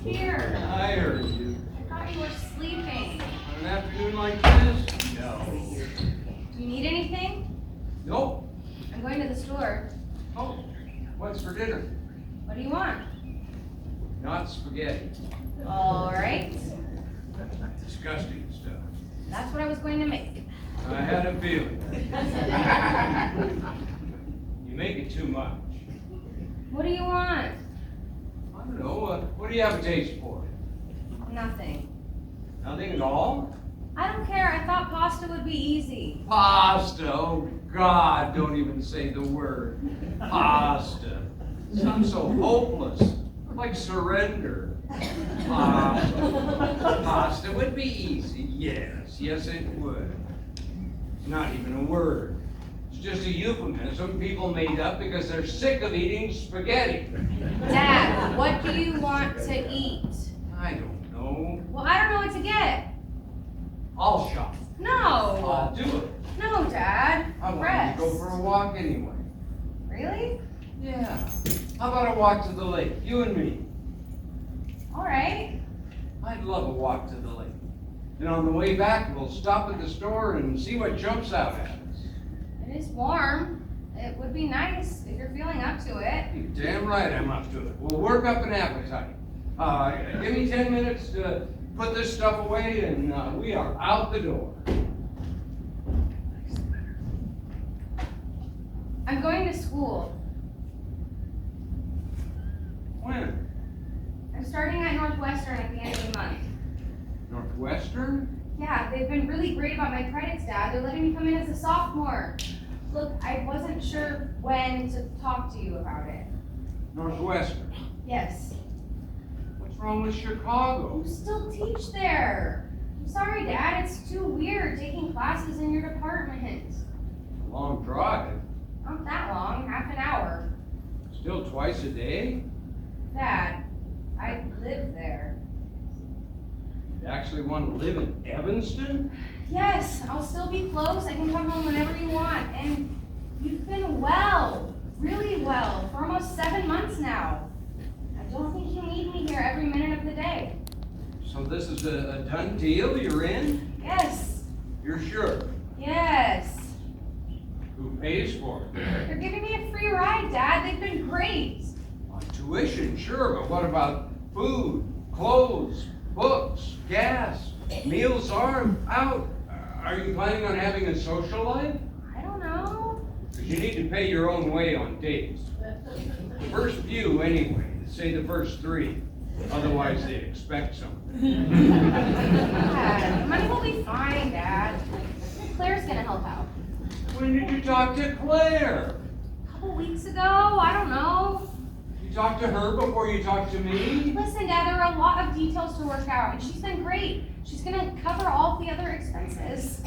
Here. I heard you. I thought you were sleeping. On an afternoon like this? No. Do you need anything? Nope. I'm going to the store. Oh, what's for dinner? What do you want? Not spaghetti. All right. Disgusting stuff. That's what I was going to make. I had a feeling. You make it too much. What do you want? I don't know. What do you have a taste for? Nothing. Nothing at all? I don't care. I thought pasta would be easy. Pasta. Oh, God, don't even say the word. Pasta. Sounds so hopeless. Like surrender. Pasta would be easy. Yes, it would. Not even a word. It's just a euphemism people made up because they're sick of eating spaghetti. Dad, what do you want to eat? I don't know. Well, I don't know what to get. I'll shop. No. I'll do it. No, Dad. I want Rest. to go for a walk anyway. Really? Yeah. How about a walk to the lake? You and me. All right. I'd love a walk to the lake. And on the way back, we'll stop at the store and see what jumps out at us. It is warm. It would be nice if you're feeling up to it. You're damn right I'm up to it. We'll work up an appetite. Give me 10 minutes to put this stuff away and we are out the door. I'm going to school. When? I'm starting at Northwestern at the end of the month. Northwestern? Yeah, they've been really great about my credits, Dad. They're letting me come in as a sophomore. Look, I wasn't sure when to talk to you about it. Northwestern. Yes. What's wrong with Chicago? You still teach there. I'm sorry, Dad. It's too weird taking classes in your department. A long drive. Not that long, half an hour. Still twice a day? Dad, I live there. You actually want to live in Evanston? Yes, I'll still be close. I can come home whenever you want. And you've been well, really well, for almost 7 months now. I don't think you need me here every minute of the day. So this is a done deal? You're in? Yes. You're sure? Yes. Who pays for it? They're giving me a free ride, Dad. They've been great. Tuition, sure, but what about food, clothes, books, gas? Meals are out. Are you planning on having a social life? I don't know. Because you need to pay your own way on dates. First few, anyway. Say the first 3. Otherwise, they expect something. Dad, the money will be fine, Dad. Claire's gonna help out. When did you talk to Claire? A couple weeks ago, I don't know. You talked to her before you talked to me? Listen, Dad, there are a lot of details to work out, and she's been great. She's gonna cover all the other expenses.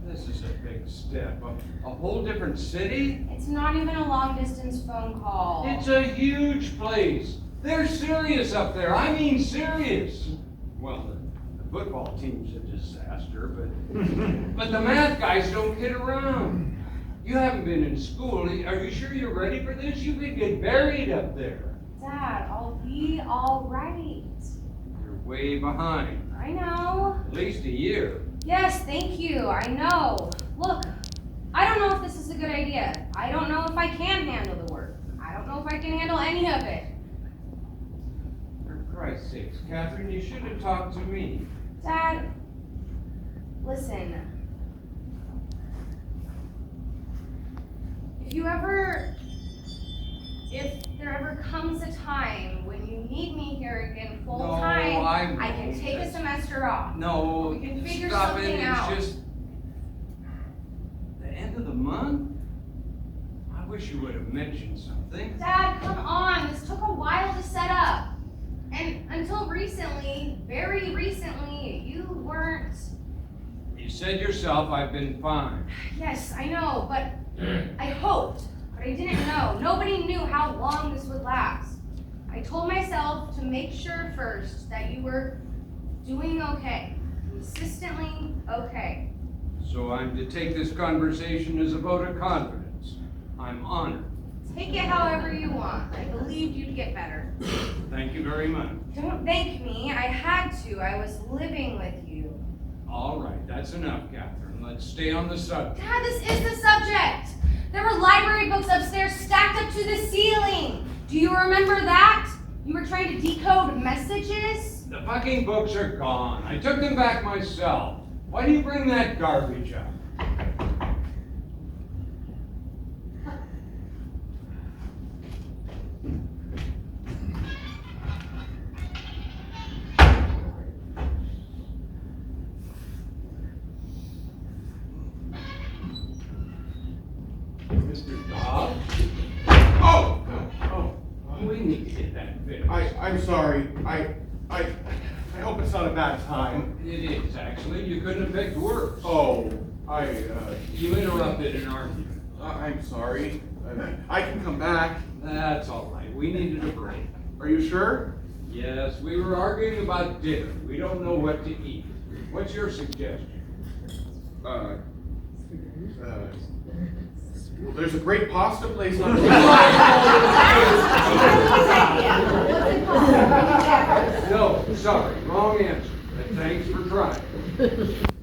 This is a big step. A whole different city? It's not even a long-distance phone call. It's a huge place. They're serious up there. I mean serious. Well, the football team's a disaster, but the math guys don't kid around. You haven't been in school. Are you sure you're ready for this? You could get buried up there. Dad, I'll be all right. You're way behind. I know. At least a year. Yes, thank you. I know. Look, I don't know if this is a good idea. I don't know if I can handle the work. I don't know if I can handle any of it. For Christ's sakes, Catherine, you should have talked to me. Dad, listen. If there ever comes a time when you need me here again full time, I can take a semester off. No, We can figure stop it. something out. It's just the end of the month. I wish you would have mentioned something. Dad, come on. This took a while to set up. And until recently, very recently, you weren't. You said yourself I've been fine. Yes, I know, but I hoped. But I didn't know. Nobody knew how long this would last. I told myself to make sure first that you were doing okay. Consistently okay. So I'm to take this conversation as a vote of confidence. I'm honored. Take it however you want. I believed you'd get better. Thank you very much. Don't thank me. I had to. I was living with you. All right, that's enough, Catherine. Let's stay on the subject. Dad, this is the subject. There were library books upstairs stacked up to the ceiling. Do you remember that? You were trying to decode messages? The fucking books are gone. I took them back myself. Why do you bring that garbage up? Mr. Dobbs? Oh! We need to get that fixed. I'm sorry. I hope it's not a bad time. It is, actually. You couldn't have picked worse. Oh, You interrupted an argument. I'm sorry. I can come back. That's all right. We needed a break. Are you sure? Yes, we were arguing about dinner. We don't know what to eat. What's your suggestion? There's a great pasta place on No, sorry, wrong answer. But thanks for trying.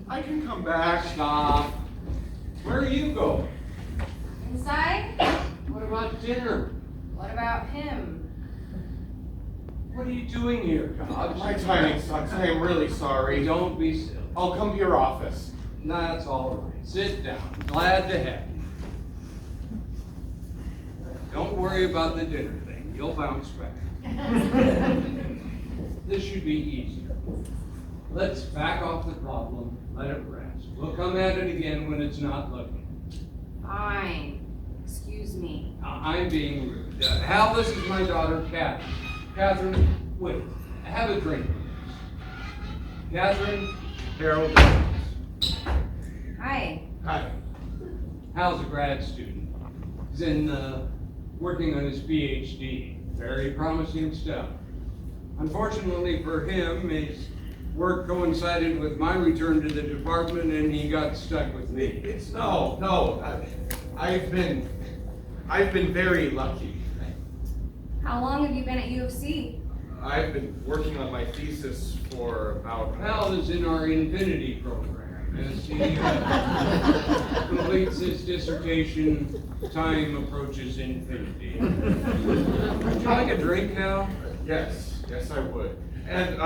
I can come back. Stop. Where are you going? Inside? What about dinner? What about him? What are you doing here, Dobbs? My timing sucks. I am really sorry. Don't be silly. I'll come to your office. That's all right. Sit down. Glad to have you. Don't worry about the dinner thing. You'll bounce back. This should be easier. Let's back off the problem. Let it rest. We'll come at it again when it's not looking. Fine. Excuse me. I'm being rude. Hal, this is my daughter, Catherine. Catherine, wait. Have a drink with us. Catherine, Harold. Hi. Hi. Hal's a grad student. He's working on his PhD. Very promising stuff. Unfortunately for him, his work coincided with my return to the department and he got stuck with me. I've been very lucky. How long have you been at U of C? I've been working on my thesis for about. Hal is in our Infinity program. As he completes his dissertation, time approaches infinity. Would you like a drink, Hal? Yes, I would. And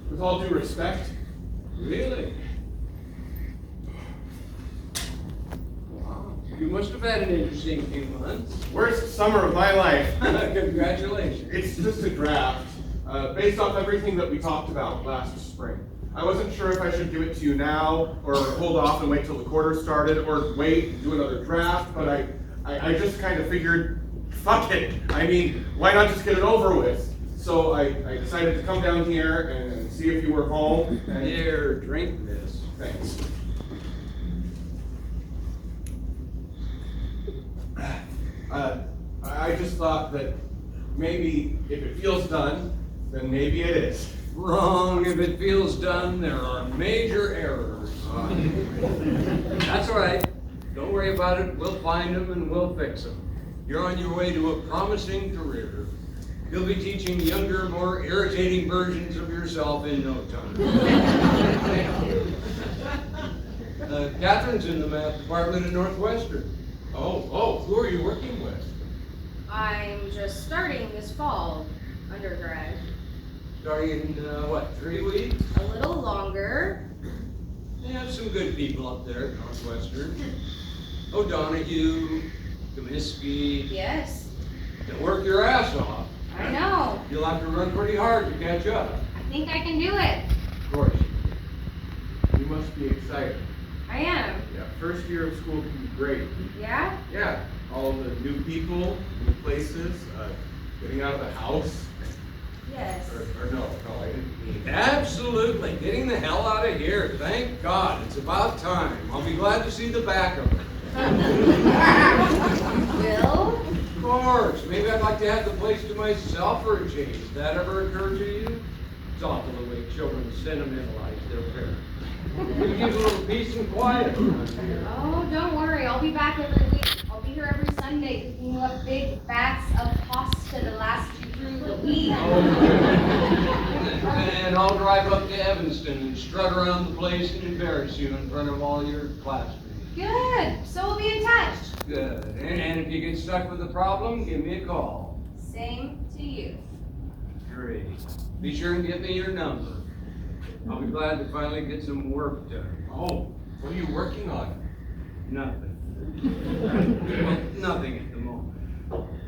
with all due respect, Really? Wow. You must have had an interesting few months. worst summer of my life. Congratulations. It's just a draft, based off everything that we talked about last spring. I wasn't sure if I should give it to you now, or hold off and wait till the quarter started, or wait and do another draft, but I just kind of figured, fuck it. I mean, why not just get it over with? So I decided to come down here and see if you were home. And Here, drink this. thanks. I just thought that maybe if it feels done, then maybe it is. Wrong. If it feels done, there are major errors. That's all right. Don't worry about it. We'll find them and we'll fix them. You're on your way to a promising career. You'll be teaching younger, more irritating versions of yourself in no time. Catherine's in the math department at Northwestern. Oh, who are you working with? I'm just starting this fall, undergrad. Starting in, 3 weeks? A little longer. They have some good people up there at Northwestern. O'Donoghue, Comiskey. Yes, They'll work your ass off. I know. You'll have to run pretty hard to catch up. I think I can do it. Of course. You must be excited. I am. Yeah, first year of school can be great. Yeah? Yeah, all the new people, new places, getting out of the house. Yes. Or no, I didn't mean. Absolutely. Getting the hell out of here. Thank God. It's about time. I'll be glad to see the back of it. Will? Of course. Maybe I'd like to have the place to myself for a change. Did that ever occur to you? It's awful the way children sentimentalize their parents. We give a little peace and quiet around here. Oh, don't worry. I'll be back every week. I'll be here every Sunday cooking you up big vats of pasta to last you through the week. And I'll drive up to Evanston and strut around the place and embarrass you in front of all your classmates. Good. So we'll be in touch. Good. And if you get stuck with a problem, give me a call. Same to you. Great. Be sure and get me your number. I'll be glad to finally get some work done. Oh, what are you working on? Nothing. Well, nothing at the moment.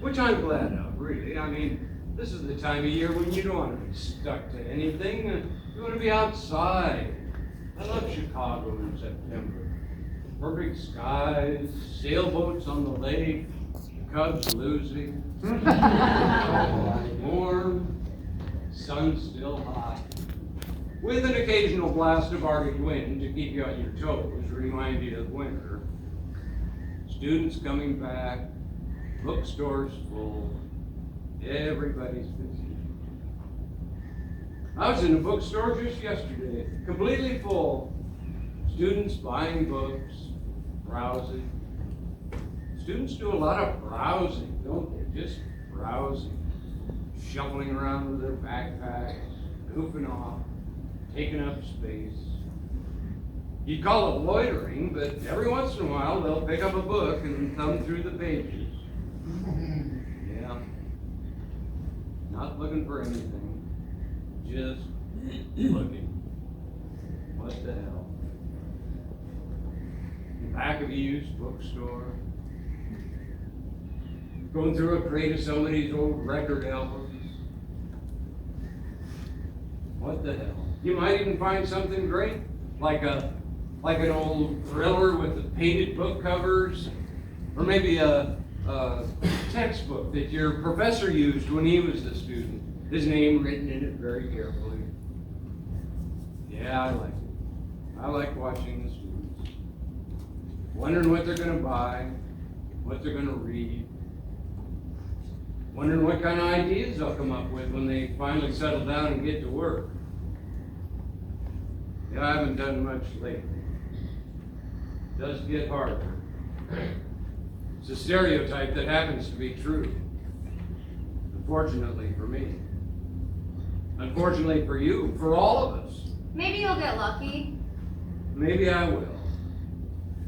Which I'm glad of, really. I mean, this is the time of year when you don't want to be stuck to anything. You want to be outside. I love Chicago in September. Perfect skies, sailboats on the lake, Cubs losing. Warm, sun still hot. With an occasional blast of Arctic wind to keep you on your toes, remind you of winter. Students coming back, bookstores full, everybody's busy. I was in a bookstore just yesterday, completely full. Students buying books, browsing. Students do a lot of browsing, don't they? Just browsing, shuffling around with their backpacks, goofing off, taking up space. You'd call it loitering, but every once in a while they'll pick up a book and thumb through the pages. Yeah. Not looking for anything, just looking. What the hell? The back of a used bookstore. Going through a crate of somebody's old record albums. What the hell? You might even find something great, like an old thriller with the painted book covers, or maybe a textbook that your professor used when he was a student. His name written in it very carefully. Yeah, I like it. I like watching the students. Wondering what they're gonna buy, what they're gonna read. Wondering what kind of ideas they'll come up with when they finally settle down and get to work. Yeah, I haven't done much lately. It does get harder. It's a stereotype that happens to be true. Unfortunately for me. Unfortunately for you, for all of us. Maybe you'll get lucky. Maybe I will.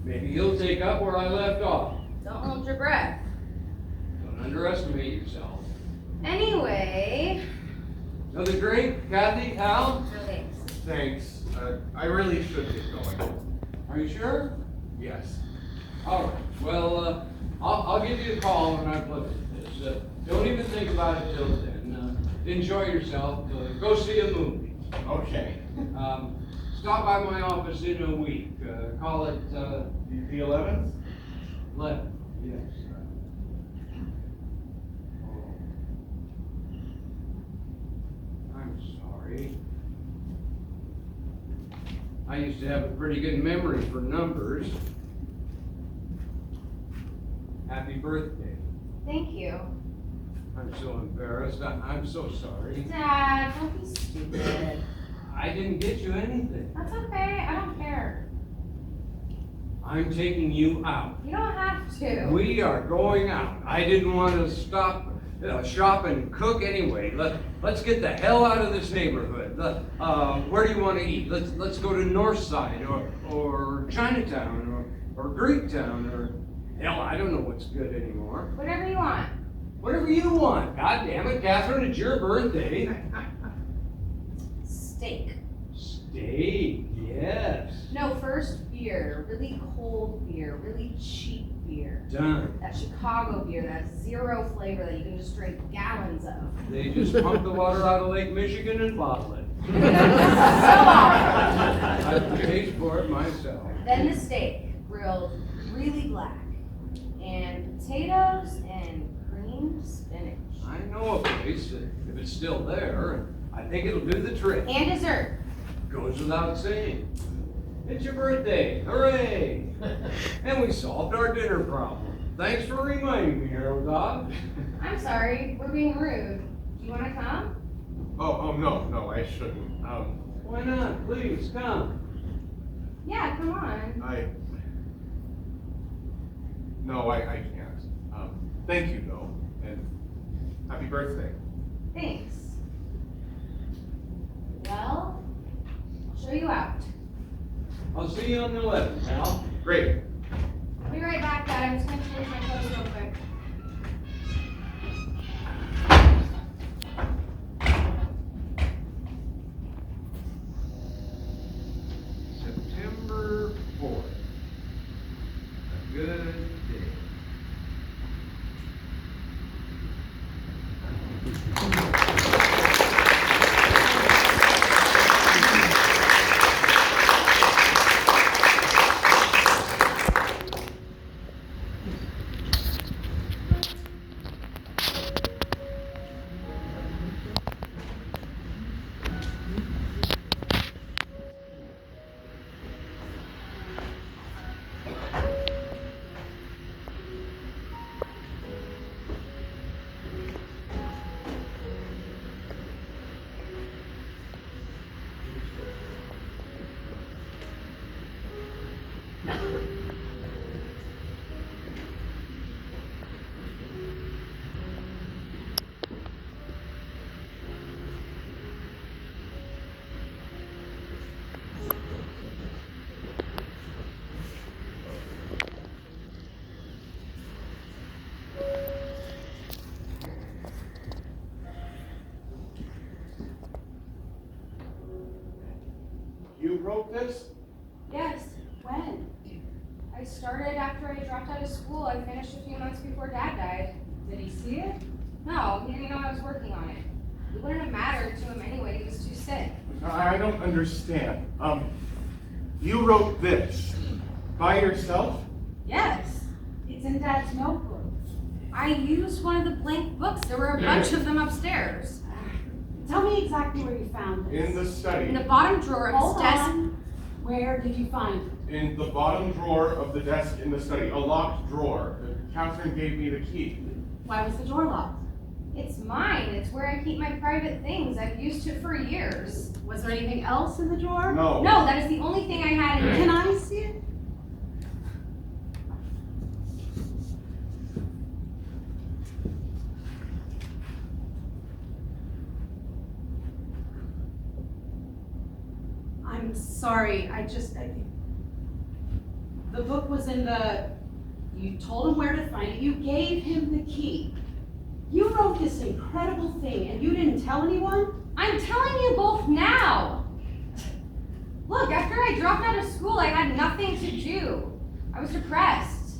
Maybe you'll take up where I left off. Don't hold your breath. Don't underestimate yourself. Anyway. Another drink, Kathy, Hal? No thanks. Thanks. I really should get going. Are you sure? Yes. All right. Well, I'll give you a call when I've looked at this. Don't even think about it till then. Enjoy yourself. Go see a movie. Okay. Stop by my office in a week. Call it The 11th? 11. Yes. I'm sorry. I used to have a pretty good memory for numbers. Happy birthday. Thank you. I'm so embarrassed. I'm so sorry. Dad, don't be stupid. I didn't get you anything. That's okay. I don't care. I'm taking you out. You don't have to. We are going out. I didn't want to stop, shop and cook anyway. Let's get the hell out of this neighborhood. Where do you want to eat? Let's go to Northside or Chinatown or Greektown or hell, I don't know what's good anymore. Whatever you want. Whatever you want. God damn it, Catherine, it's your birthday. Steak. Steak, yes. No, first beer. Really cold beer. Really cheap beer. Done. That Chicago beer that has zero flavor that you can just drink gallons of. They just pump the water out of Lake Michigan and bottle it. So awful. I've paid for it myself. Then the steak, grilled really black. And potatoes and creamed spinach. I know a place, if it's still there, I think it'll do the trick. And dessert. Goes without saying. It's your birthday, hooray! And we solved our dinner problem. Thanks for reminding me, Harold Dog. I'm sorry, we're being rude. Do you want to come? Oh, no, I shouldn't. Why not? Please, come. Yeah, come on. No, I can't. Thank you, though, and happy birthday. Thanks. Well, I'll show you out. I'll see you on the 11th, pal. Great. I'll be right back, Dad. I'm just gonna change my clothes real quick. September 4th. A good day. You wrote this? Yes. When? I started after I dropped out of school. I finished a few months before Dad died. Did he see it? No, he didn't know I was working on it. It wouldn't have mattered to him anyway. He was too sick. I don't understand. You wrote this by yourself? Yes. It's in Dad's notebook. I used one of the blank books. There were a bunch of them upstairs. Tell me exactly where you found this. In the study. In the bottom drawer of Hold his desk. on. Where did you find it? In the bottom drawer of the desk in the study. A locked drawer. Catherine gave me the key. Why was the door locked? It's mine. It's where I keep my private things. I've used it for years. Was there anything else in the drawer? No. No, that is the only thing I had in it. Can I see it? I'm sorry, the book was in you told him where to find it, you gave him the key. You wrote this incredible thing and you didn't tell anyone? I'm telling you both now. Look, after I dropped out of school, I had nothing to do. I was depressed.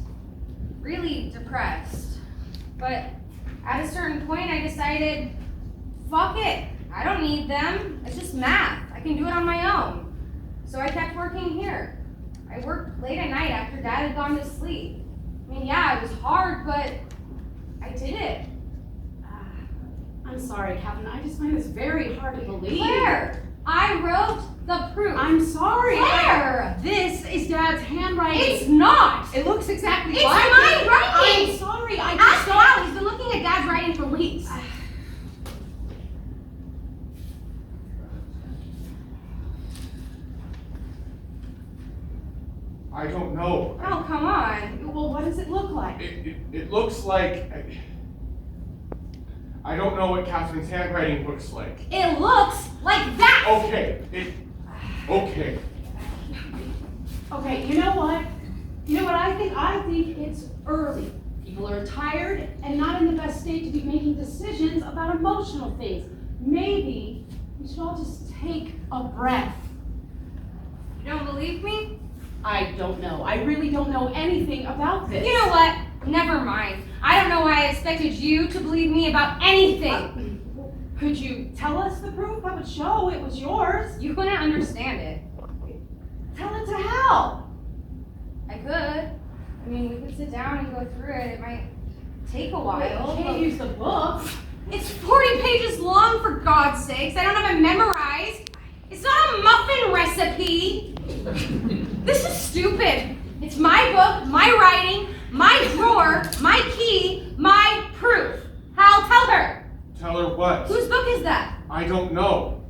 Really depressed. But at a certain point, I decided, fuck it. I don't need them. It's just math. I can do it on my own. So I kept working here. I worked late at night after Dad had gone to sleep. I mean, yeah, it was hard, but I did it. I'm sorry, Catherine, I just find this very hard to believe. Claire, I wrote the proof. I'm sorry. Claire! This is Dad's handwriting. It's not! It looks exactly It's like my it. writing! I'm sorry, I Ask just saw Al. He's been looking at Dad's writing for weeks. I don't know. Oh, come on. Well, what does it look like? It looks like... I don't know what Catherine's handwriting looks like. It looks like that! Okay, okay. Okay, you know what? I think? I think it's early. People are tired and not in the best state to be making decisions about emotional things. Maybe we should all just take a breath. You don't believe me? I don't know. I really don't know anything about this. You know what? Never mind. I don't know why I expected you to believe me about anything. Could you tell us the proof? That would show it was yours. You couldn't understand it. Tell it to Hal. I could. I mean, we could sit down and go through it. It might take a while. You can't but- use the book. It's 40 pages long, for God's sakes. I don't have it memorized. It's not a muffin recipe. This is stupid. It's my book, my writing, my drawer, my key, my proof. Hal, tell her. Tell her what? Whose book is that? I don't know.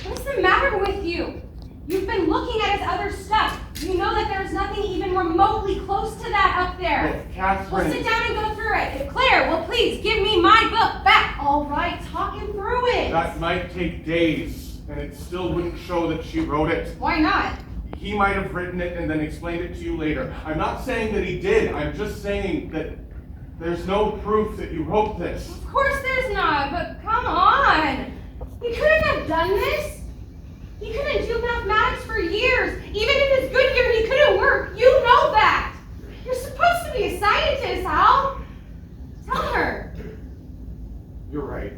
What's the matter with you? You've been looking at his other stuff. You know that there's nothing even remotely close to that up there. Look, We'll Catherine. sit down and go through it. If Claire will please give me my book back. All right, talking through it. That might take days, and it still wouldn't show that she wrote it. Why not? He might have written it and then explained it to you later. I'm not saying that he did. I'm just saying that there's no proof that you wrote this. Of course there's not, but come on. He couldn't have done this. He couldn't do mathematics for years. Even in his good year, he couldn't work. You know that. You're supposed to be a scientist, Hal. Tell her. You're right.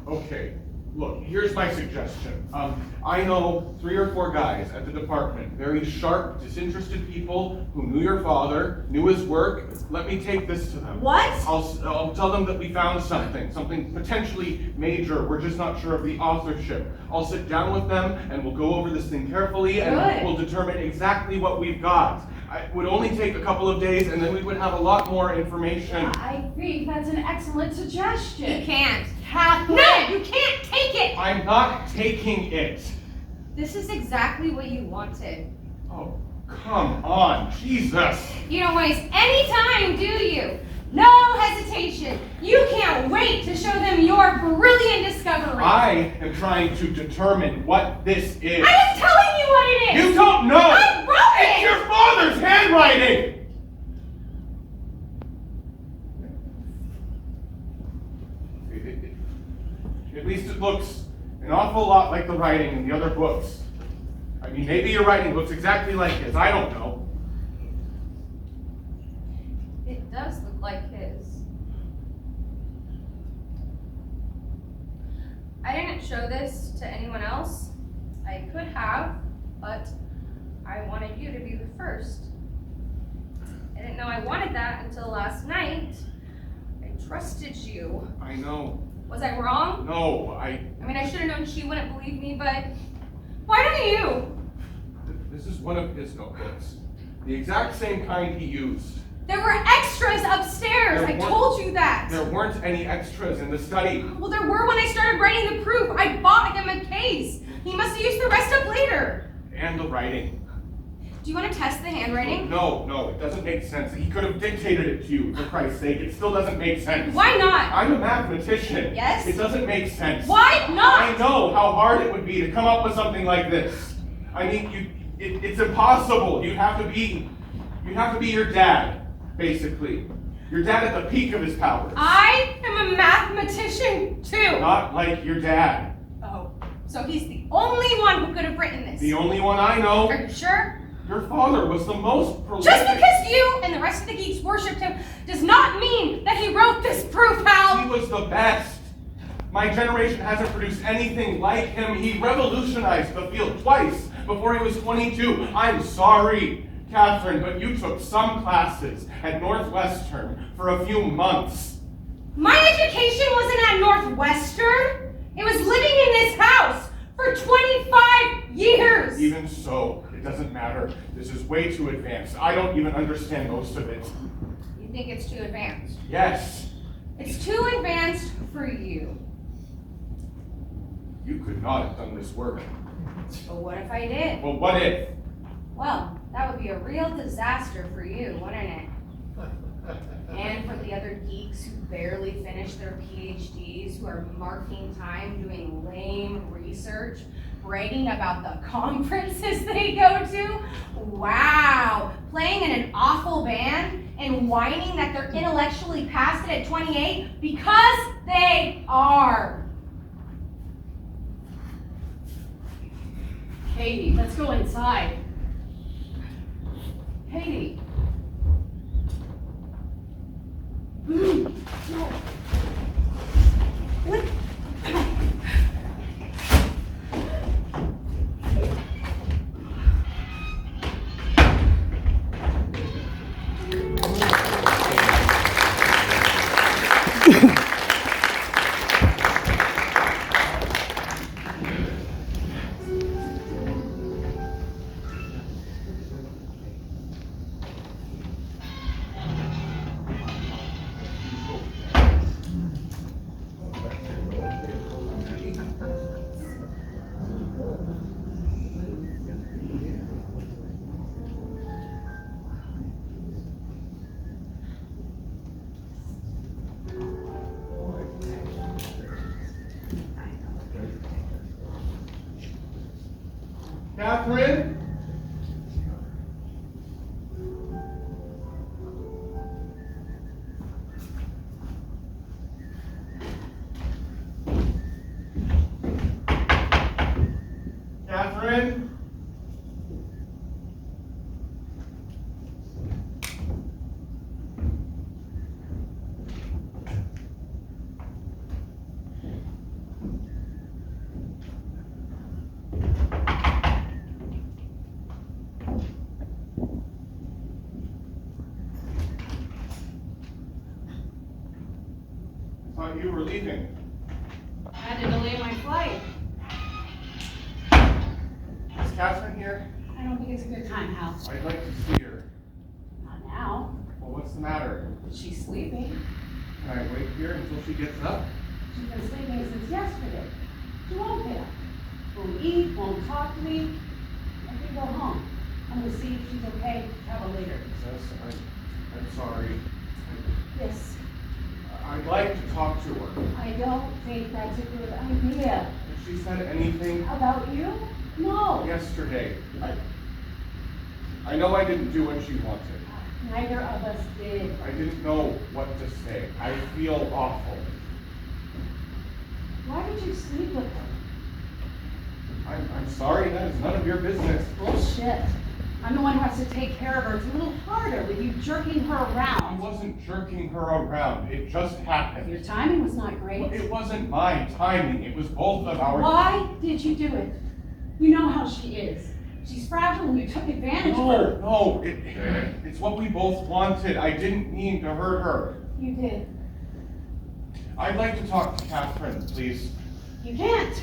Okay, look, here's my suggestion. I know 3 or 4 guys at the department, very sharp, disinterested people who knew your father, knew his work. Let me take this to them. What? I'll tell them that we found something potentially major. We're just not sure of the authorship. I'll sit down with them and we'll go over this thing carefully and Good. we'll determine exactly what we've got. It would only take a couple of days and then we would have a lot more information. I think that's an excellent suggestion. You can't. Catherine. No, you can't take it. I'm not taking it. This is exactly what you wanted. Oh, come on, Jesus. You don't waste any time, do you? No hesitation. You can't wait to show them your brilliant discovery. I am trying to determine what this is. I am telling you what it is. You don't know. I wrote it. It's your father's handwriting. At least it looks an awful lot like the writing in the other books. I mean, maybe your writing looks exactly like his. I don't know. It does look like his. I didn't show this to anyone else. I could have, but I wanted you to be the first. I didn't know I wanted that until last night. I trusted you. I know. Was I wrong? No, I mean, I should have known she wouldn't believe me, but why don't you? This is one of his notebooks. The exact same kind he used. There were extras upstairs. There I weren't- told you that. There weren't any extras in the study. Well, there were when I started writing the proof. I bought him a case. He must have used the rest up later. And the writing. Do you want to test the handwriting? No, it doesn't make sense. He could have dictated it to you, for Christ's sake. It still doesn't make sense. Why not? I'm a mathematician. Yes? It doesn't make sense. Why I not? know how hard it would be to come up with something like this. I mean, it's impossible. You have to be your dad, basically. Your dad at the peak of his powers. I am a mathematician too. Not like your dad. Oh, so he's the only one who could have written this. The only one I know. Are you sure? Your father was the most prolific. Just because you and the rest of the geeks worshipped him does not mean that he wrote this proof, He Hal. was the best. My generation hasn't produced anything like him. He revolutionized the field twice before he was 22. I'm sorry, Catherine, but you took some classes at Northwestern for a few months. My education wasn't at Northwestern. It was living in this house for 25 years. Even so, it doesn't matter. This is way too advanced. I don't even understand most of it. You think it's too advanced? Yes, It's too advanced for you. you could not have done this work. But what if I did? Well, what if? Well, that would be a real disaster for you, wouldn't it? And for the other geeks who barely finished their PhDs, who are marking time doing lame research, bragging about the conferences they go to. Wow! Playing in an awful band and whining that they're intellectually past it at 28 because they are. Katie, let's go inside. Katie. No. What? Catherine? Catherine? I thought you were leaving. I had to delay my flight. Is Catherine here? I don't think it's a good time, Hal. I'd like to see her. Not now. Well, what's the matter? She's sleeping. Can I wait here until she gets up? She's been sleeping since yesterday. She won't get up. Won't eat, won't talk to me. I can go home. I'm gonna see if she's okay. Travel later. Yes, I'm sorry. Yes. I'd like to talk to her. I don't think that's a good idea. Has she said anything About you? No. yesterday? I know I didn't do what she wanted. Neither of us did. I didn't know what to say. I feel awful. Why did you sleep with her? I'm sorry, that is none of your business. Bullshit. I'm the one who has to take care of her. It's a little harder with you jerking her I around. wasn't jerking her around. It just Your happened. timing was not great. It wasn't my timing. It was both of ours. Why did you do it? You know how she is. She's fragile and you took advantage of her. No, it's what we both wanted. I didn't mean to hurt her. You did. I'd like to talk to Catherine, please. You can't.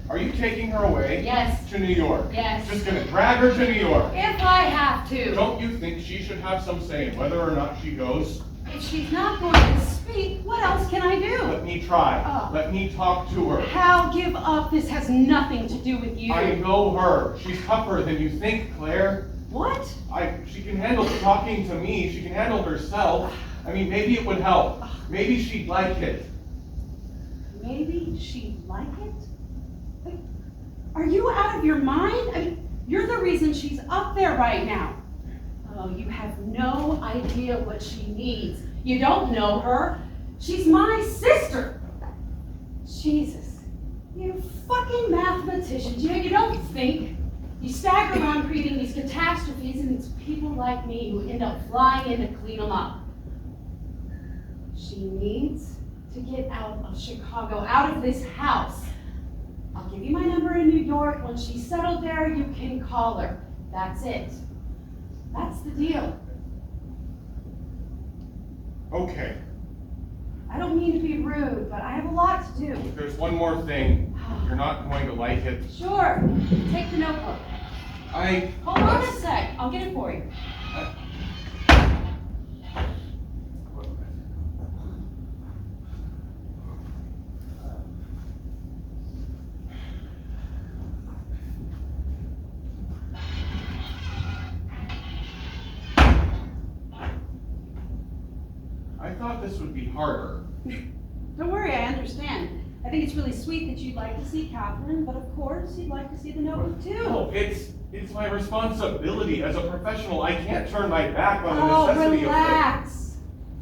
Are you taking her away? Yes. To New York? Yes. Just gonna drag her to New York? If I have to. Don't you think she should have some say in whether or not she goes? If she's not going to speak, what else can I do? Let me try. Oh. Let me talk to her. Hal, give up. This has nothing to do with you. I know her. She's tougher than you think, Claire. What? She can handle talking to me. She can handle herself. I mean, maybe it would help. Maybe she'd like it. Maybe she'd like it? Like, are you out of your mind? I mean, you're the reason she's up there right now. Oh, you have no idea what she needs. You don't know her. She's my sister. Jesus. You fucking mathematicians. You know, you don't think. You stagger around creating these catastrophes, and it's people like me who end up flying in to clean them up. She needs to get out of Chicago, out of this house. I'll give you my number in New York. When she's settled there, you can call her. That's it. That's the deal. Okay. I don't mean to be rude, but I have a lot to do. There's one more thing. You're not going to like it. Sure. Take the notebook. Hold on a sec. I'll get it for you. I thought this would be harder. Don't worry, I understand. I think it's really sweet that you'd like to see Catherine, but of course you'd like to see the notebook too. No, it's my responsibility as a professional. I can't turn my back on the Oh, necessity relax.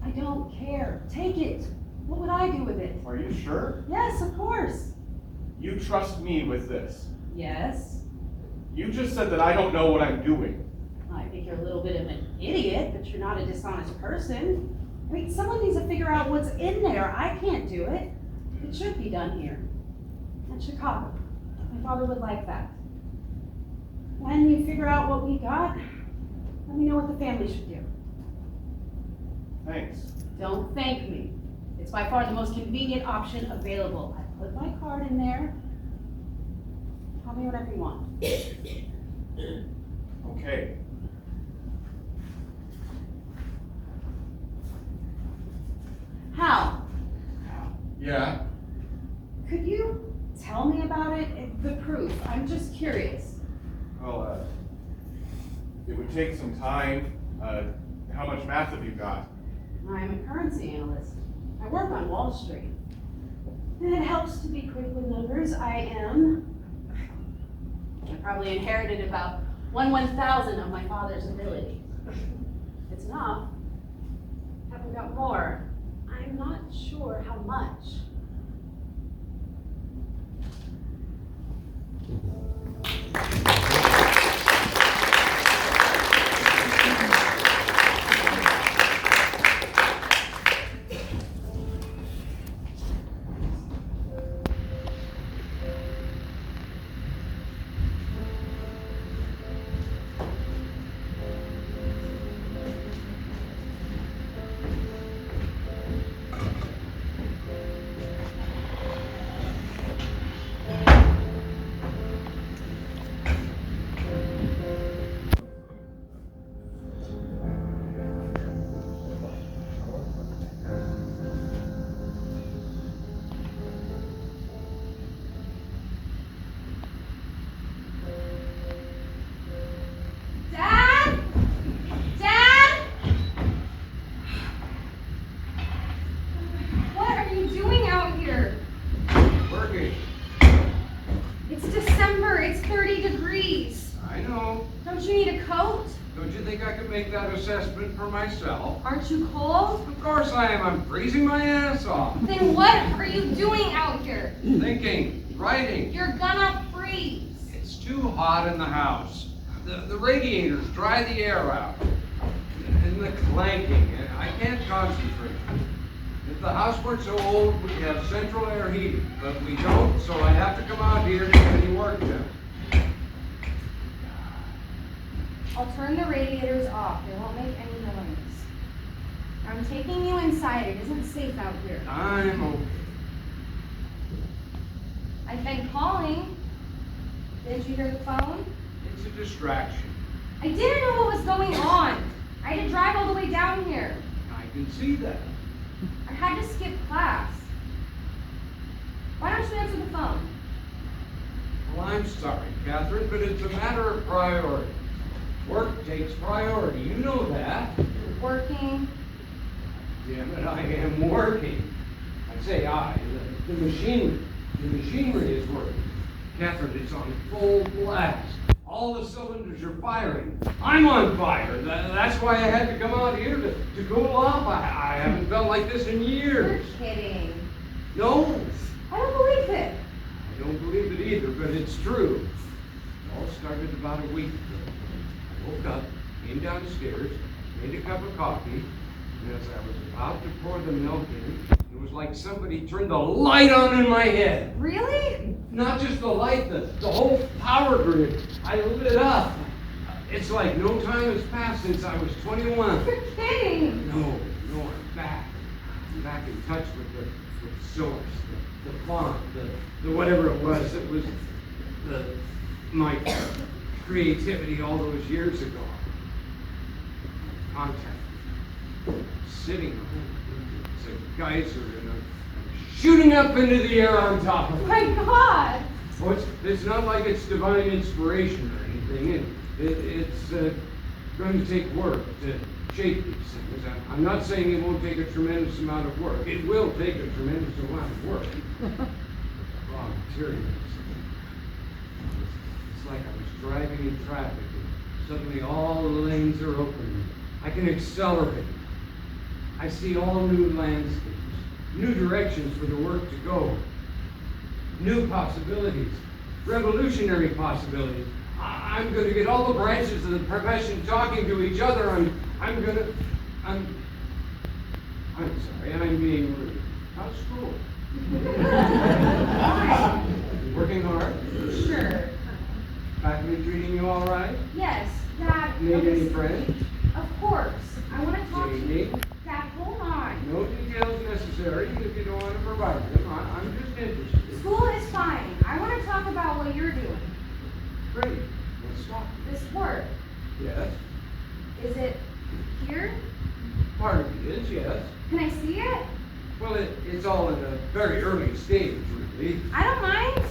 I don't care. Take it. What would I do with it? Are you sure? Yes, of course. You trust me with this. Yes. You just said that I don't know what I'm doing. I think you're a little bit of an idiot, but you're not a dishonest person. I mean, someone needs to figure out what's in there. I can't do it. It should be done here. In Chicago. My father would like that. When you figure out what we got, let me know what the family should do. Thanks. Don't thank me. It's by far the most convenient option available. I put my card in there. Call me whenever you want. Okay. Hal, Yeah? could you tell me about it? The proof. I'm just curious. Well, it would take some time. How much math have you got? I'm a currency analyst. I work on Wall Street. And it helps to be quick with numbers. I am I probably inherited about 1/1000 of my father's ability. It's enough. Haven't got more. I'm not sure how much. Dad? Dad? What are you doing out here? Working. It's December, it's 30 degrees. I know. Don't you need a coat? Don't you think I could make that assessment for myself? Aren't you cold? Of course I am. I'm freezing my ass off. Then what are you doing out here? Thinking, writing. You're gonna freeze. It's too hot in the house. The radiators dry the air out. And the clanking. I can't concentrate. If the house weren't so old, we'd have central air heating. But we don't, so I have to come out here to get any work done. I'll turn the radiators off. They won't make any noise. I'm taking you inside. It isn't safe out here. I'm okay. I've been calling. Didn't you hear the phone? It's a distraction. I didn't know what was going on. I had to drive all the way down here. I can see that. I had to skip class. Why don't you answer the phone? Well, I'm sorry, Catherine, but it's a matter of priority. Work takes priority. You know that. You're working. Damn it, I am working. I say I. The machinery is working. Catherine, it's on full blast. All the cylinders are firing. I'm on fire. That's why I had to come out here to cool off. I haven't felt like this in You're years. kidding. No, I don't believe it. I don't believe it either, but it's true. It all started about a week ago. I woke up, came downstairs, made a cup of coffee, and as I was about to pour the milk in, it was like somebody turned the light on in my head. Really? Not just the light, the whole power grid. I lit up. It's like no time has passed since I was 21. You're kidding. No, I'm back. I'm back in touch with the source, the font, the whatever it was. It was my creativity all those years ago. Contact. Sitting on it. It's a geyser and I'm shooting up into the air on top of it. My God. Oh, it's not like it's divine inspiration or anything. It's going to take work to shape these things. I'm not saying it won't take a tremendous amount of work. It will take a tremendous amount of work. Raw materials. It's like I was driving in traffic and suddenly all the lanes are open. I can accelerate. I see all new landscapes, new directions for the work to go, new possibilities, revolutionary possibilities. I'm going to get all the branches of the profession talking to each other. I'm sorry, I'm being rude. How's school? Working hard? Sure. Faculty treating you all right? Yes, Dad. Made any friends? Of course. I want to talk to you. Jamie? Dad, hold on. No details necessary if you don't want to provide them. I'm just interested. School is fine. I want to talk about what you're doing. Great. Let's talk. This work. Yes. Is it here? Part of it is, yes. Can I see it? Well, it's all in a very early stage, really. I don't mind.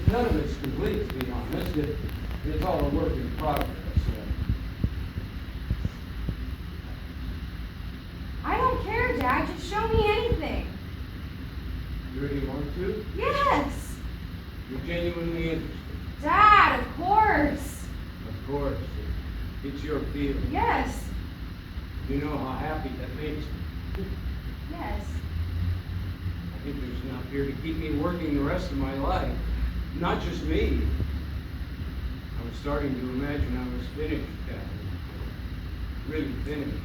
None of it's complete, to be honest. It's all a work in progress. I don't care, Dad. Just show me anything. You really want to? Yes. You're genuinely interested. Dad, of course. Of course, it's your feeling. Yes. You know how happy that makes me. Yes. I think there's enough here to keep me working the rest of my life. Not just me. I was starting to imagine I was finished, Catherine. Really finished.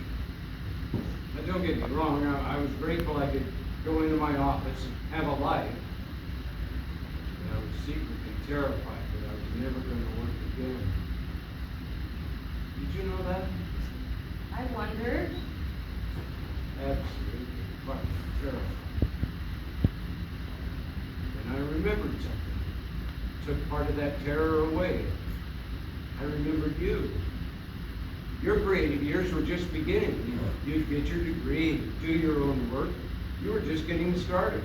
But don't get me wrong, I was grateful I could go into my office and have a life. But I was secretly terrified that I was never going to work again. Did you know that? I wondered. Absolutely fucking terrified. And I remembered something. Took part of that terror away. I remembered you. Your creative years were just beginning. You'd get your degree, do your own work. You were just getting started.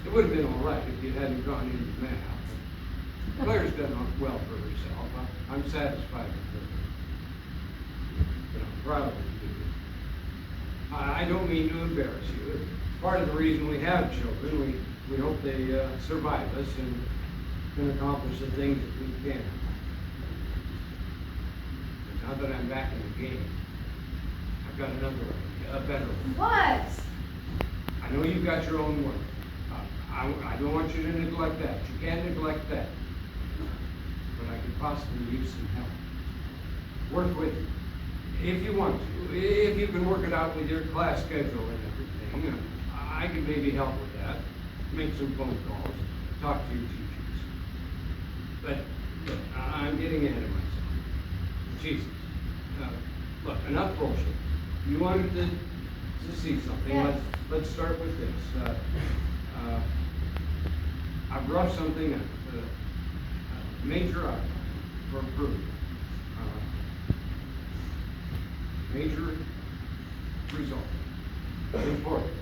It would have been all right if you hadn't gone into math. Claire's done well for herself. I'm satisfied with her. But I'm proud of you. I don't mean to embarrass you. It's part of the reason we have children. We hope they survive us and can accomplish the things that we can. But now that I'm back in the game, I've got another idea, a better one. What? I know you've got your own work. I don't want you to neglect that. You can't neglect that. But I could possibly use some help. Work with you. If you want to. If you can work it out with your class schedule and everything, I can maybe help with that. Make some phone calls. Talk to your teachers. But look, I'm getting ahead of myself. Jesus. Look, enough bullshit. You wanted to see something. Yeah. Let's start with this. I've roughed something up. Major outline for improvement. Major result. Important.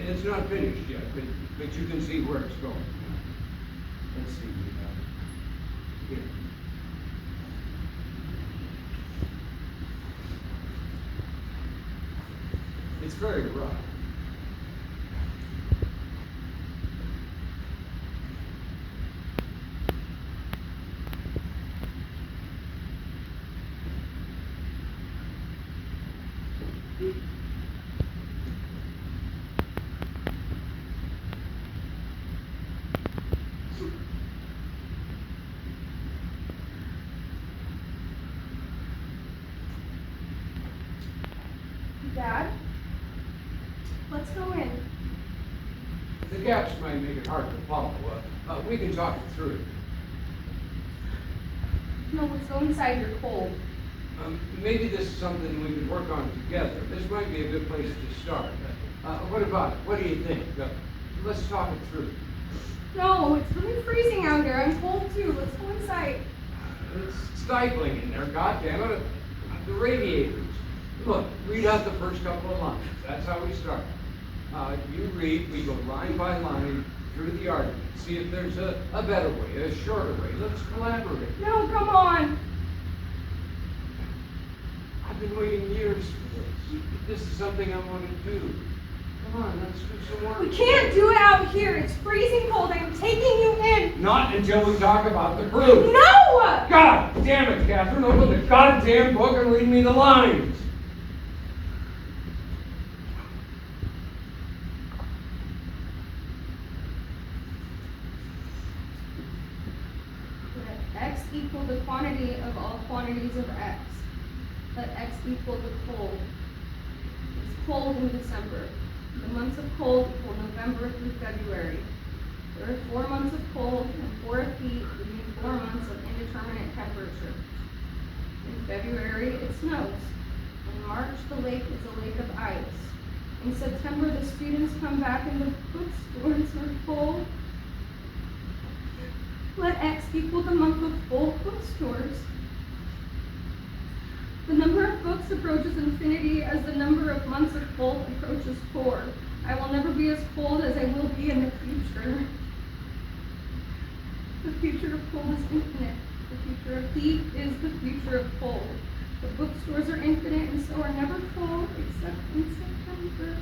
It's not finished yet, but you can see where it's going. Let's see. Here. It's very rough. Dad? Let's go in. The gaps might make it hard to follow. We can talk it through. No, let's go inside. You're cold. Maybe this is something we could work on together. This might be a good place to start. What about it? What do you think? Let's talk it through. No, it's really freezing out here. I'm cold too. Let's go inside. It's stifling in there, goddammit. The radiators. Look, read out the first couple of lines. That's how we start. You read, we go line by line through the argument. See if there's a better way, a shorter way. Let's collaborate. No, come on. I've been waiting years for this. This is something I want to do. Come on, let's do some work. We can't do it out here. It's freezing cold. I'm taking you in. Not until we talk about the crew. No! God damn it, Catherine. Open the goddamn book and read me the lines. Let x equal the quantity of all quantities of x. Let x equal the cold. It's cold in December. The months of cold equal November through February. There are 4 months of cold and 4 of heat, leaving 4 months of indeterminate temperature. In February, it snows. In March, the lake is a lake of ice. In September, the students come back and the bookstores are full. Let x equal the month of full bookstores. The number of books approaches infinity as the number of months of cold approaches 4. I will never be as cold as I will be in the future. The future of cold is infinite. The future of heat is the future of cold. The bookstores are infinite and so are never full except in September.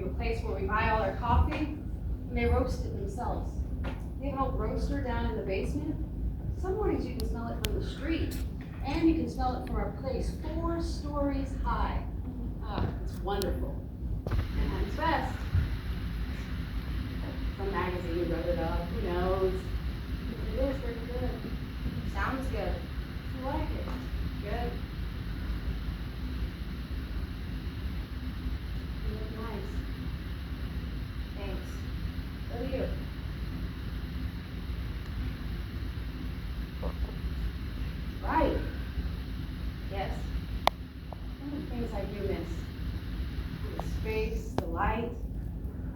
have a place where we buy all our coffee, and they roast it themselves. They have an old roaster down in the basement. Some mornings you can smell it from the street, and you can smell it from our place 4 stories high. Ah, it's wonderful. And at its best. Some magazine wrote it up, who knows? It is very good. Sounds good. You like it? Good. You look nice. Thanks. So do you. Right. Yes. One of the things I do miss. The space, the light.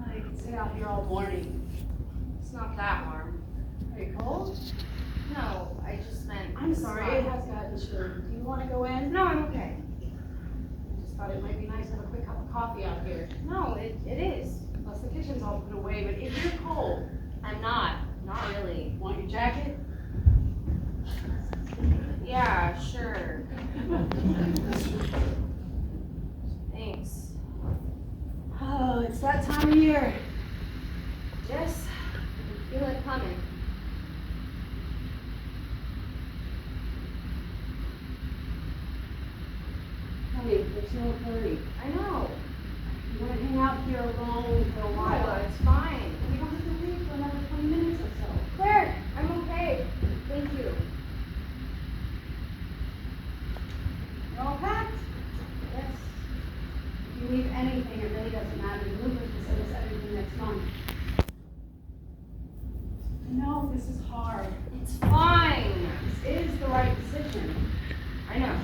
I could sit out here all morning. It's not that warm. Are you cold? No, I just meant. I'm sorry, it has gotten chilly. Do you want to go in? No, I'm okay. I just thought it might be nice to have a quick cup of coffee out here. No, it is. Plus the kitchen's all put away, but if you're cold, I'm not. Not really. want your jacket? Yeah, sure. Thanks. Oh, it's that time of year. Yes, I can feel it coming. Honey, there's no hurry. I know. You want to hang out here alone for a while? No, it's fine. We don't have to leave for another 20 minutes or so. Claire, I'm okay. Thank you. You're all packed? Yes. If you leave anything, it really doesn't matter. The movers will send us everything next month. I know this is hard. It's fine. This is the right decision. I know.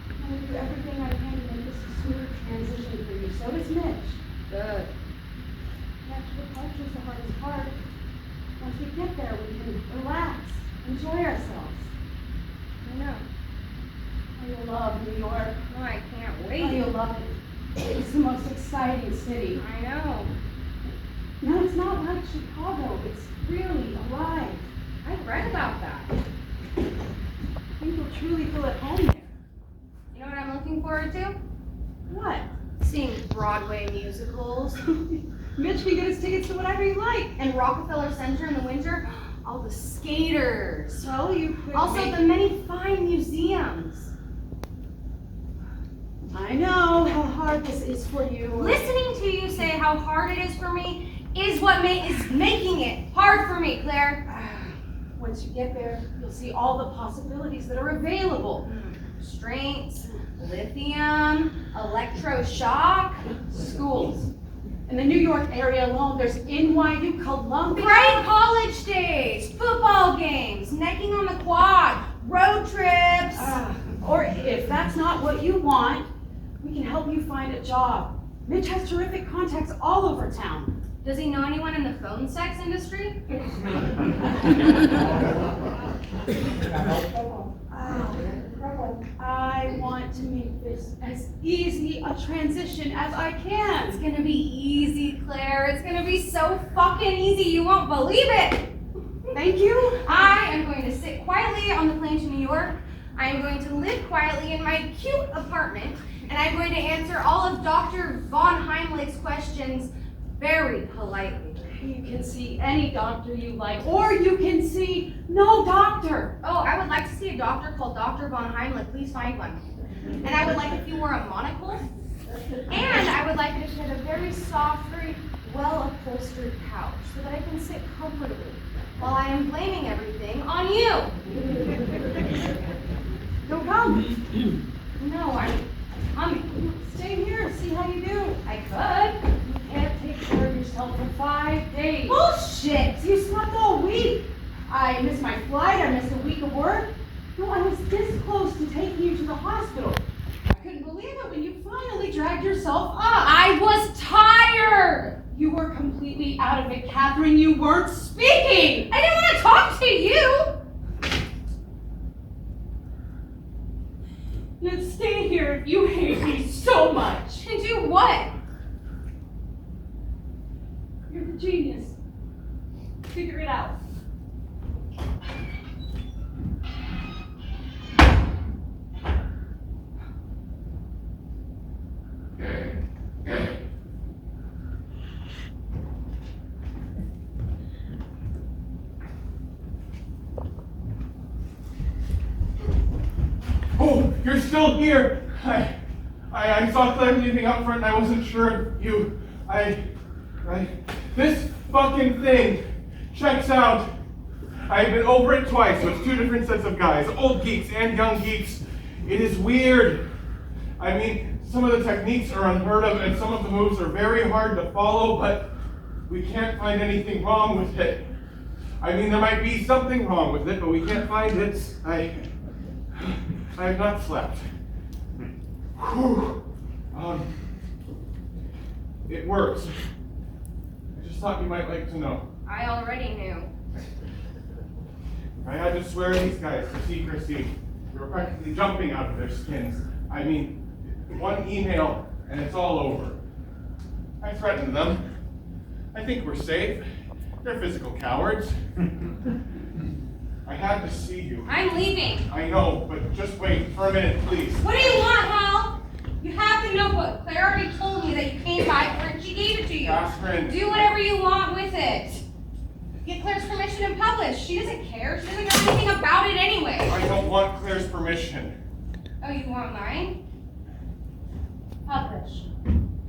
I will do everything I can to make this a smooth transition for you. So does Mitch. Good. The actual departure is the hardest part. Once we get there, we can relax, enjoy ourselves. I know. Oh, you'll love New York. No, I can't Oh, wait. you'll love it. It's the most exciting city. I know. No, it's not like Chicago. It's really alive. I read about that. I think you'll truly feel at home there. You know what I'm looking forward to? What? Seeing Broadway musicals. Mitch can get us tickets to whatever you like. And Rockefeller Center in the winter. All the skaters. Well, you could Also make- the many fine museums. I know how hard this is for you. Listening to you say how hard it is for me is what is making it hard for me, Claire. Once you get there, you'll see all the possibilities that are available. Strengths, lithium, electroshock. Schools. In the New York area alone, there's NYU, Columbia. Great college days, football games, necking on the quad, road trips. Or if that's not what you want, we can help you find a job. Mitch has terrific contacts all over town. Does he know anyone in the phone sex industry? I want to make this as easy a transition as I It's can. gonna be easy, Claire. It's gonna be so fucking easy, you won't believe it. Thank you. I am going to sit quietly on the plane to New York. I am going to live quietly in my cute apartment, and I'm going to answer all of Dr. Von Heimlich's questions very politely. You can see any doctor you like, or you can see no doctor. Oh, I would like to see a doctor called Dr. Von Heimlich. Please find one. And I would like if you wore a monocle. And I would like it if you had a very soft, very well-upholstered couch so that I can sit comfortably while I am blaming everything on you. Don't come. No, I'm coming. Stay here, see how you do. I could. You can't take care of yourself for 5 days. Bullshit! You slept all week. I missed my flight, I missed a week of work. No, I was this close to taking you to the hospital. I couldn't believe it when you finally dragged yourself up. I was tired! You were completely out of it, Catherine. You weren't speaking. I didn't want to talk to you! Then stay here if you hate me so much. And do what? You're the genius. Figure it out. still here. I saw Claire leaving up front and I wasn't sure if you, this fucking thing checks out. I've been over it twice with 2 different sets of guys, old geeks and young geeks. It is weird. I mean, some of the techniques are unheard of and some of the moves are very hard to follow, but we can't find anything wrong with it. I mean, there might be something wrong with it, but we can't find it. I have not slept. Whew. It works. I just thought you might like to know. I already knew. I had to swear these guys to secrecy. They were practically jumping out of their skins. I mean, one email and it's all over. I threatened them. I think we're safe. They're physical cowards. I had to see you. I'm leaving. I know, but just wait for a minute, please. What do you want, Hal? You have the notebook. Claire already told me that you came by for it and she gave it to you. Catherine. Do whatever you want with it. Get Claire's permission and publish. She doesn't care. She doesn't know anything about it anyway. I don't want Claire's permission. Oh, you want mine? Publish.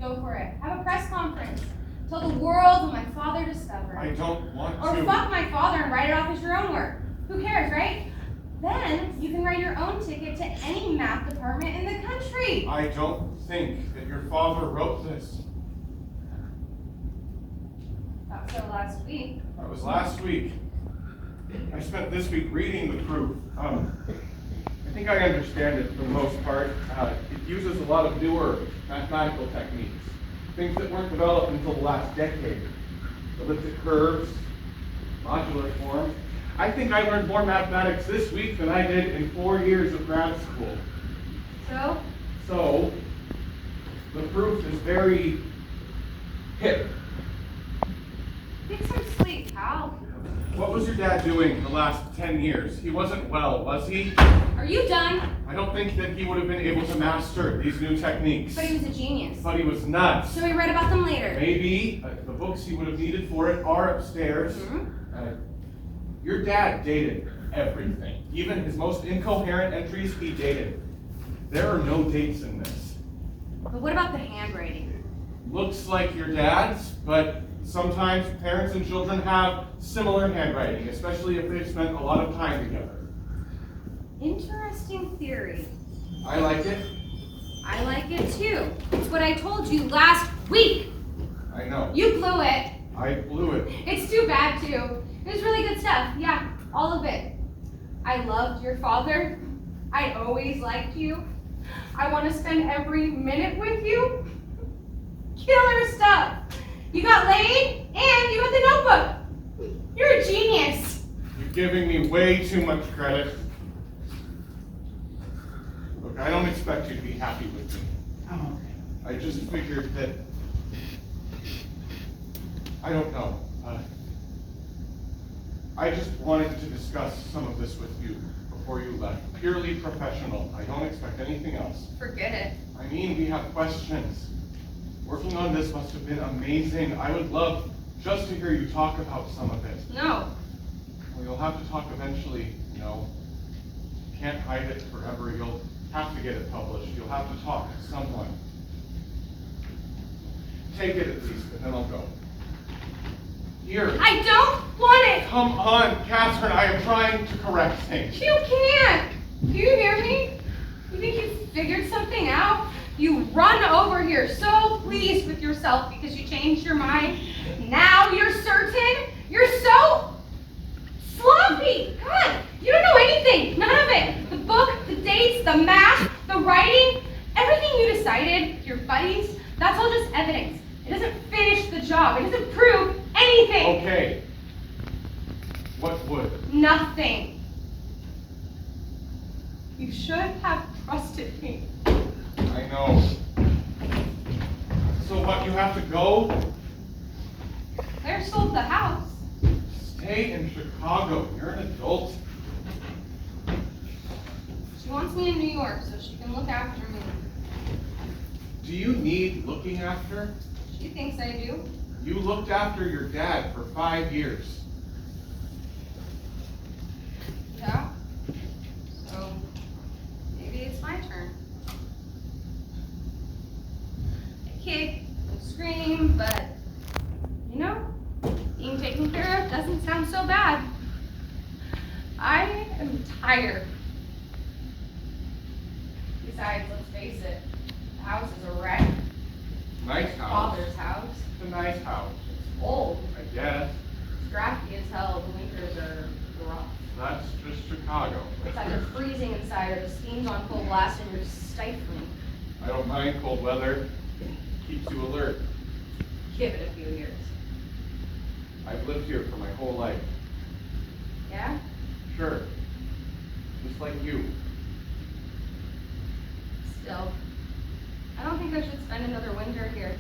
Go for it. Have a press conference. Tell the world what my father discovered. I don't want Or to. fuck my father and write it off as your own work. Who cares, right? Then you can write your own ticket to any math department in the country. I don't think that your father wrote this. Thought so last week. That was last week. I spent this week reading the proof. I think I understand it for the most part. It uses a lot of newer mathematical techniques, things that weren't developed until the last decade. Elliptic curves, modular forms. I think I learned more mathematics this week than I did in 4 years of grad school. So, the proof is very hip. Get some sleep, Hal. What was your dad doing the last 10 years? He wasn't well, was he? Are you done? I don't think that he would have been able to master these new techniques. But he was a genius. But he was nuts. So we read about them later. Maybe the books he would have needed for it are upstairs. Your dad dated everything. Even his most incoherent entries, he dated. There are no dates in this. But what about the handwriting? Looks like your dad's, but sometimes parents and children have similar handwriting, especially if they've spent a lot of time together. Interesting theory. I like it. I like it too. It's what I told you last week. I know. You blew it. I blew it. It's too bad too. It was really good stuff. Yeah, all of it. I loved your father. I always liked you. I want to spend every minute with you. Killer stuff. You got laid and you got the notebook. You're a genius. You're giving me way too much credit. Look, I don't expect you to be happy with me. Oh, I just figured that, I don't know. I just wanted to discuss some of this with you before you left. Purely professional. I don't expect anything else. Forget it. I mean, we have questions. Working on this must have been amazing. I would love just to hear you talk about some of it. No. Well, you'll have to talk eventually, you know. You can't hide it forever. You'll have to get it published. You'll have to talk to someone. Take it at least, and then I'll go. Here. I don't want it. Come on, Catherine. I am trying to correct things. You can't. Do you hear me? You think you figured something out? You run over here so pleased with yourself because you changed your mind. Now you're certain? You're so sloppy. God, you don't know anything. None of it. The book, the dates, the math, the writing, everything you decided with your buddies, that's all just evidence. It doesn't finish the job. It doesn't prove anything. Okay. What would? Nothing. You should have trusted me. I know. So what, you have to go? Claire sold the house. Stay in Chicago. You're an adult. She wants me in New York so she can look after me. Do you need looking after? She thinks I do. You looked after your dad for 5 years. Yeah? So, maybe it's my turn. so bad. I am tired. Besides, let's face it, the house is a wreck. Nice house. Father's house. It's a nice house. It's old. I guess. It's drafty as hell. The winters are rough. That's just Chicago. It's either freezing inside or the steam's on full blast and you're stifling. I don't mind cold weather. Keeps you alert. Give it a few years. I've lived here for my whole life. Yeah? Sure. Just like you. Still, I don't think I should spend another winter here.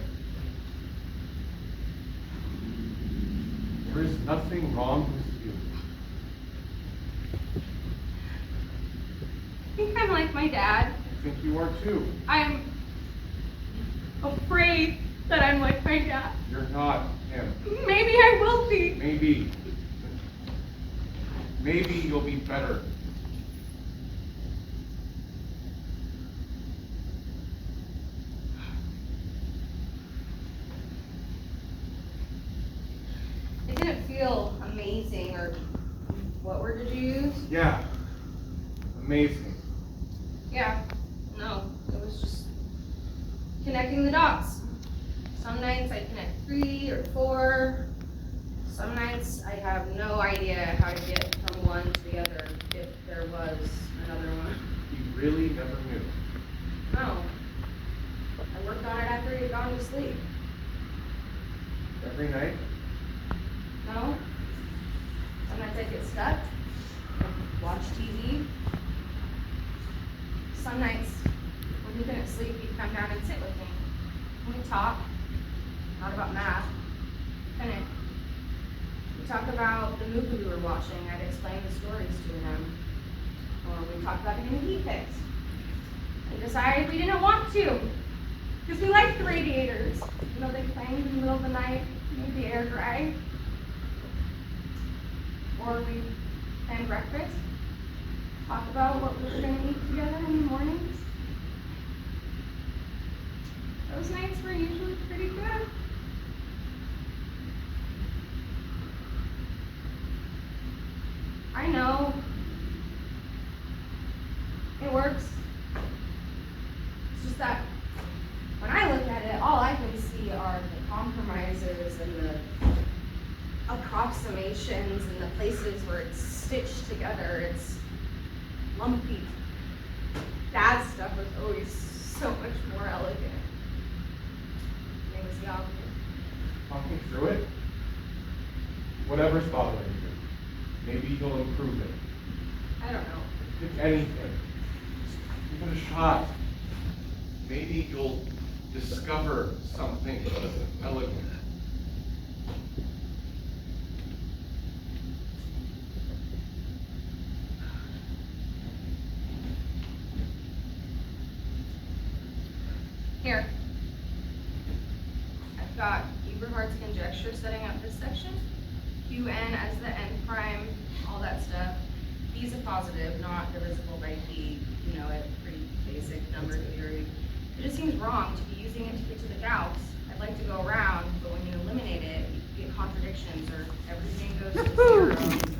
There is nothing wrong with you. I think I'm like my dad. I think you are too. I'm afraid that I'm like my dad. You're not him. Maybe I will be. Maybe. Maybe you'll be better. It didn't feel amazing, or what word did you use? Yeah. Amazing. Yeah, no, it was just connecting the dots. Some nights I connect 3 or 4. Some nights I have no idea how to get from one to the other, if there was another one. You really never knew. No. I worked on it after you'd gone to sleep. Every night? No. Some nights I get stuck, watch TV. Some nights, when you couldn't sleep, you'd come down and sit with me. And we'd talk, not about math. Couldn't. We talk about the movie we were watching. I'd explain the stories to them. Or we talked about getting the heat fixed. And decided we didn't want to. Because we liked the radiators. You know, they clanged in the middle of the night, made the air dry. Or we planned breakfast. Talk about what we were going to eat together in the mornings. Those nights were usually pretty good. I know. It works. It's just that when I look at it, all I can see are the compromises and the approximations and the places where it's stitched together. It's lumpy. Dad's stuff was always so much more elegant. It was the opposite. Talk me through it. Whatever's bothering you. Maybe you'll improve it. I don't know. If anything. Just give it a shot. Maybe you'll discover something elegant. Here. I've got Eberhardt's conjecture setting up this section. Qn as the n prime, all that stuff. P's a positive, not divisible by p. You know it, pretty basic number theory. It just seems wrong to be using it to get to the Gauss. I'd like to go around, but when you eliminate it, you get contradictions or everything goes to 0.